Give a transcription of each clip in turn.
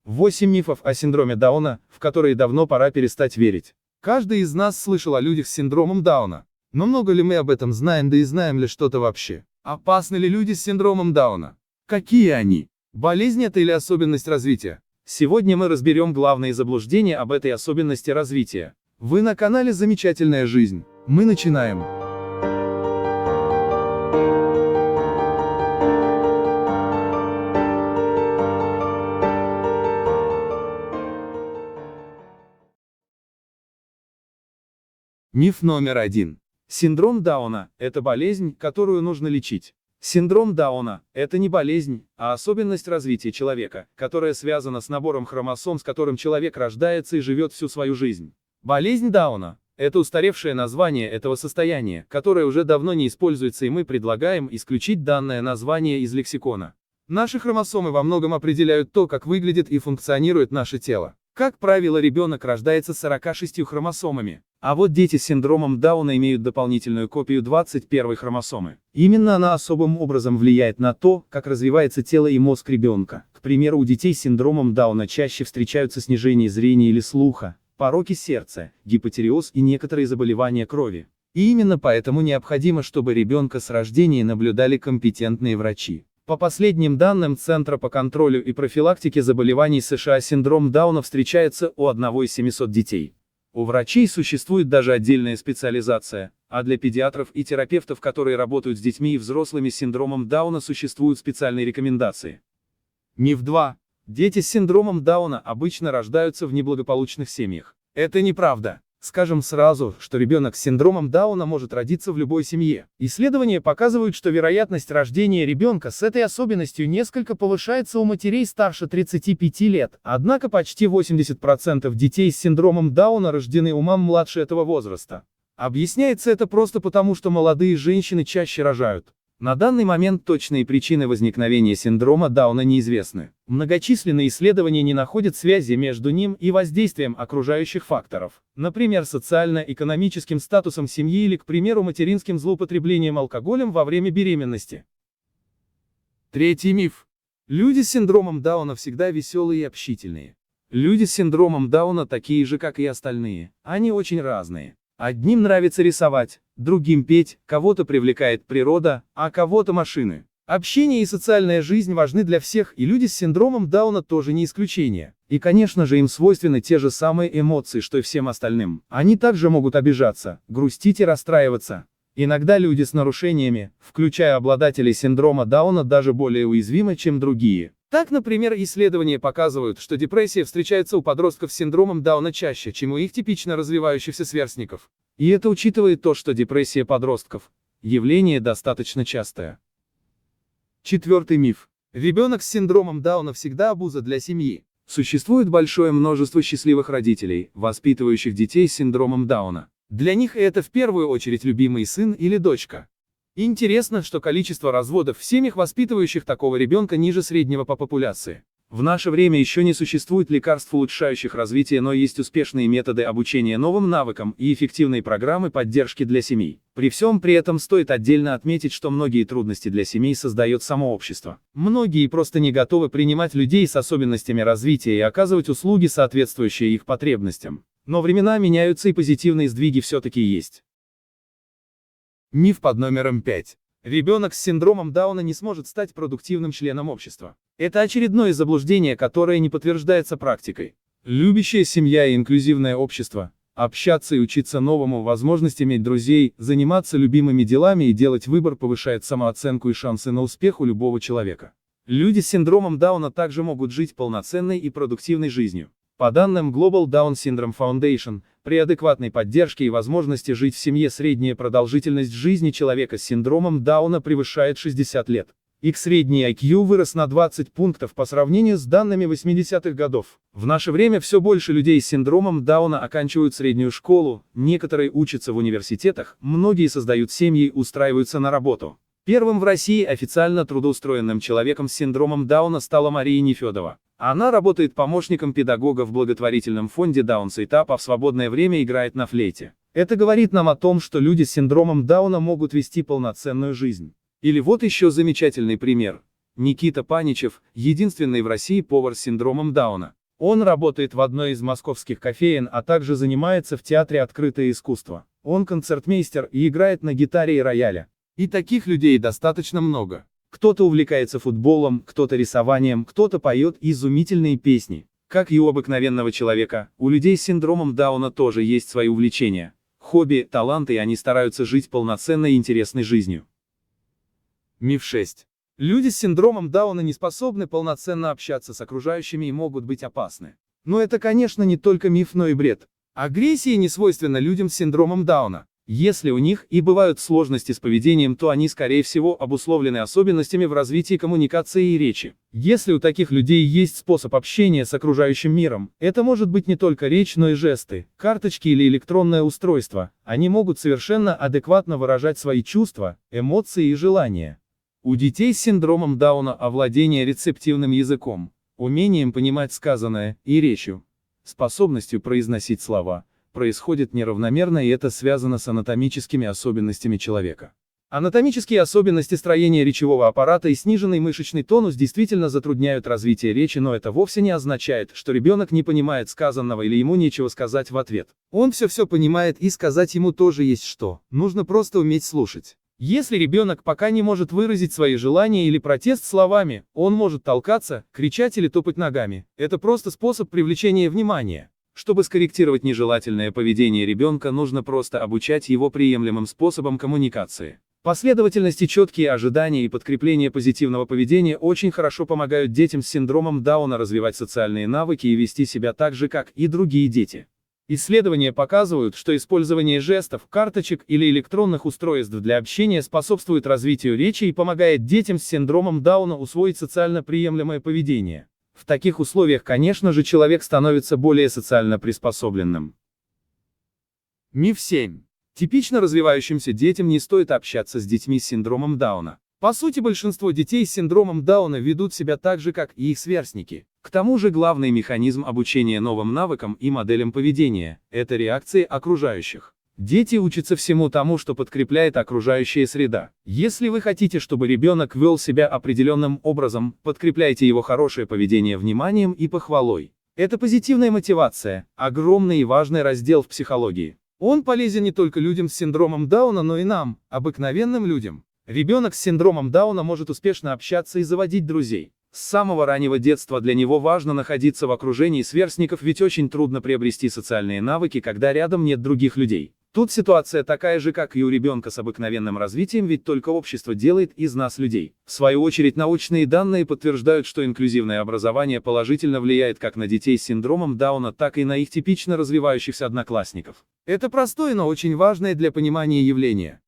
8 мифов о синдроме Дауна, в которые давно пора перестать верить. Каждый из нас слышал о людях с синдромом Дауна. Но много ли мы об этом знаем, да и знаем ли что-то вообще? Опасны ли люди с синдромом Дауна? Какие они? Болезнь это или особенность развития? Сегодня мы разберем главные заблуждения об этой особенности развития. Вы на канале «Замечательная жизнь». Мы начинаем. Миф номер 1. Синдром Дауна – это болезнь, которую нужно лечить. Синдром Дауна – это не болезнь, а особенность развития человека, которая связана с набором хромосом, с которым человек рождается и живет всю свою жизнь. Болезнь Дауна – это устаревшее название этого состояния, которое уже давно не используется, и мы предлагаем исключить данное название из лексикона. Наши хромосомы во многом определяют то, как выглядит и функционирует наше тело. Как правило, ребенок рождается с 46 хромосомами, а вот дети с синдромом Дауна имеют дополнительную копию 21 хромосомы. Именно она особым образом влияет на то, как развивается тело и мозг ребенка. К примеру, у детей с синдромом Дауна чаще встречаются снижение зрения или слуха, пороки сердца, гипотиреоз и некоторые заболевания крови. И именно поэтому необходимо, чтобы ребенка с рождения наблюдали компетентные врачи. По последним данным Центра по контролю и профилактике заболеваний США, синдром Дауна встречается у 1 из 700 детей. У врачей существует даже отдельная специализация, а для педиатров и терапевтов, которые работают с детьми и взрослыми с синдромом Дауна, существуют специальные рекомендации. Миф 2. Дети с синдромом Дауна обычно рождаются в неблагополучных семьях. Это неправда. Скажем сразу, что ребенок с синдромом Дауна может родиться в любой семье. Исследования показывают, что вероятность рождения ребенка с этой особенностью несколько повышается у матерей старше 35 лет. Однако почти 80% детей с синдромом Дауна рождены у мам младше этого возраста. Объясняется это просто потому, что молодые женщины чаще рожают. На данный момент точные причины возникновения синдрома Дауна неизвестны. Многочисленные исследования не находят связи между ним и воздействием окружающих факторов, например, социально-экономическим статусом семьи или, к примеру, материнским злоупотреблением алкоголем во время беременности. Третий миф. Люди с синдромом Дауна всегда веселые и общительные. Люди с синдромом Дауна такие же, как и остальные. Они очень разные. Одним нравится рисовать, другим петь, кого-то привлекает природа, а кого-то машины. Общение и социальная жизнь важны для всех, и люди с синдромом Дауна тоже не исключение. И, конечно же, им свойственны те же самые эмоции, что и всем остальным. Они также могут обижаться, грустить и расстраиваться. Иногда люди с нарушениями, включая обладателей синдрома Дауна, даже более уязвимы, чем другие. Так, например, исследования показывают, что депрессия встречается у подростков с синдромом Дауна чаще, чем у их типично развивающихся сверстников. И это учитывает то, что депрессия подростков – явление достаточно частое. Четвертый миф. Ребенок с синдромом Дауна всегда обуза для семьи. Существует большое множество счастливых родителей, воспитывающих детей с синдромом Дауна. Для них это в первую очередь любимый сын или дочка. Интересно, что количество разводов в семьях, воспитывающих такого ребенка, ниже среднего по популяции. В наше время еще не существует лекарств, улучшающих развитие, но есть успешные методы обучения новым навыкам и эффективные программы поддержки для семей. При всем при этом стоит отдельно отметить, что многие трудности для семей создает само общество. Многие просто не готовы принимать людей с особенностями развития и оказывать услуги, соответствующие их потребностям. Но времена меняются, и позитивные сдвиги все-таки есть. Миф под номером 5. Ребенок с синдромом Дауна не сможет стать продуктивным членом общества. Это очередное заблуждение, которое не подтверждается практикой. Любящая семья и инклюзивное общество, общаться и учиться новому, возможность иметь друзей, заниматься любимыми делами и делать выбор повышает самооценку и шансы на успех у любого человека. Люди с синдромом Дауна также могут жить полноценной и продуктивной жизнью. По данным Global Down Syndrome Foundation, при адекватной поддержке и возможности жить в семье средняя продолжительность жизни человека с синдромом Дауна превышает 60 лет. Их средний IQ вырос на 20 пунктов по сравнению с данными 80-х годов. В наше время все больше людей с синдромом Дауна оканчивают среднюю школу, некоторые учатся в университетах, многие создают семьи и устраиваются на работу. Первым в России официально трудоустроенным человеком с синдромом Дауна стала Мария Нефедова. Она работает помощником педагога в благотворительном фонде Даунсайт, а в свободное время играет на флейте. Это говорит нам о том, что люди с синдромом Дауна могут вести полноценную жизнь. Или вот еще замечательный пример. Никита Паничев – единственный в России повар с синдромом Дауна. Он работает в одной из московских кофеен, а также занимается в театре «Открытое искусство». Он концертмейстер и играет на гитаре и рояле. И таких людей достаточно много. Кто-то увлекается футболом, кто-то рисованием, кто-то поет изумительные песни. Как и у обыкновенного человека, у людей с синдромом Дауна тоже есть свои увлечения, хобби, таланты, и они стараются жить полноценной и интересной жизнью. Миф 6. Люди с синдромом Дауна не способны полноценно общаться с окружающими и могут быть опасны. Но это, конечно, не только миф, но и бред. Агрессия не свойственна людям с синдромом Дауна. Если у них и бывают сложности с поведением, то они, скорее всего, обусловлены особенностями в развитии коммуникации и речи. Если у таких людей есть способ общения с окружающим миром, это может быть не только речь, но и жесты, карточки или электронное устройство, они могут совершенно адекватно выражать свои чувства, эмоции и желания. У детей с синдромом Дауна овладение рецептивным языком, умением понимать сказанное, и речью, способностью произносить слова, происходит неравномерно, и это связано с анатомическими особенностями человека. Анатомические особенности строения речевого аппарата и сниженный мышечный тонус действительно затрудняют развитие речи, но это вовсе не означает, что ребенок не понимает сказанного или ему нечего сказать в ответ. Он все понимает, и сказать ему тоже есть что, нужно просто уметь слушать. Если ребенок пока не может выразить свои желания или протест словами, он может толкаться, кричать или топать ногами. Это просто способ привлечения внимания. Чтобы скорректировать нежелательное поведение ребенка, нужно просто обучать его приемлемым способам коммуникации. Последовательность и четкие ожидания и подкрепление позитивного поведения очень хорошо помогают детям с синдромом Дауна развивать социальные навыки и вести себя так же, как и другие дети. Исследования показывают, что использование жестов, карточек или электронных устройств для общения способствует развитию речи и помогает детям с синдромом Дауна усвоить социально приемлемое поведение. В таких условиях, конечно же, человек становится более социально приспособленным. Миф 7. Типично развивающимся детям не стоит общаться с детьми с синдромом Дауна. По сути, большинство детей с синдромом Дауна ведут себя так же, как и их сверстники. К тому же главный механизм обучения новым навыкам и моделям поведения – это реакции окружающих. Дети учатся всему тому, что подкрепляет окружающая среда. Если вы хотите, чтобы ребенок вел себя определенным образом, подкрепляйте его хорошее поведение вниманием и похвалой. Это позитивная мотивация, огромный и важный раздел в психологии. Он полезен не только людям с синдромом Дауна, но и нам, обыкновенным людям. Ребенок с синдромом Дауна может успешно общаться и заводить друзей. С самого раннего детства для него важно находиться в окружении сверстников, ведь очень трудно приобрести социальные навыки, когда рядом нет других людей. Тут ситуация такая же, как и у ребенка с обыкновенным развитием, ведь только общество делает из нас людей. В свою очередь, научные данные подтверждают, что инклюзивное образование положительно влияет как на детей с синдромом Дауна, так и на их типично развивающихся одноклассников. Это простое, но очень важное для понимания явление.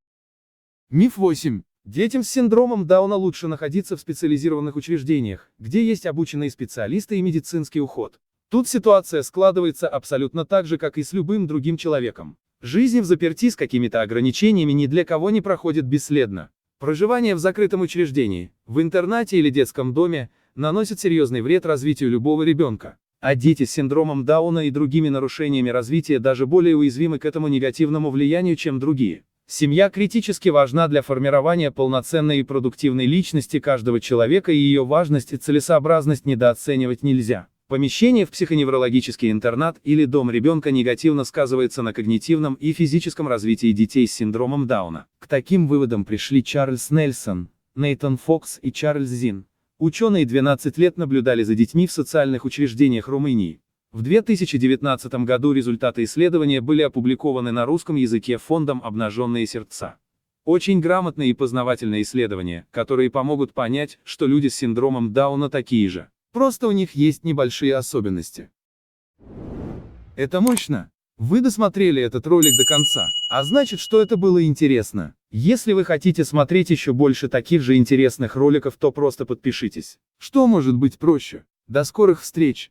Миф 8. Детям с синдромом Дауна лучше находиться в специализированных учреждениях, где есть обученные специалисты и медицинский уход. Тут ситуация складывается абсолютно так же, как и с любым другим человеком. Жизнь взаперти с какими-то ограничениями ни для кого не проходит бесследно. Проживание в закрытом учреждении, в интернате или детском доме, наносит серьезный вред развитию любого ребенка. А дети с синдромом Дауна и другими нарушениями развития даже более уязвимы к этому негативному влиянию, чем другие. Семья критически важна для формирования полноценной и продуктивной личности каждого человека, и ее важность и целесообразность недооценивать нельзя. Помещение в психоневрологический интернат или дом ребенка негативно сказывается на когнитивном и физическом развитии детей с синдромом Дауна. К таким выводам пришли Чарльз Нельсон, Нейтан Фокс и Чарльз Зин. Ученые 12 лет наблюдали за детьми в социальных учреждениях Румынии. В 2019 году результаты исследования были опубликованы на русском языке фондом «Обнаженные сердца». Очень грамотные и познавательные исследования, которые помогут понять, что люди с синдромом Дауна такие же. Просто у них есть небольшие особенности. Это мощно! Вы досмотрели этот ролик до конца, а значит, что это было интересно. Если вы хотите смотреть еще больше таких же интересных роликов, то просто подпишитесь. Что может быть проще? До скорых встреч!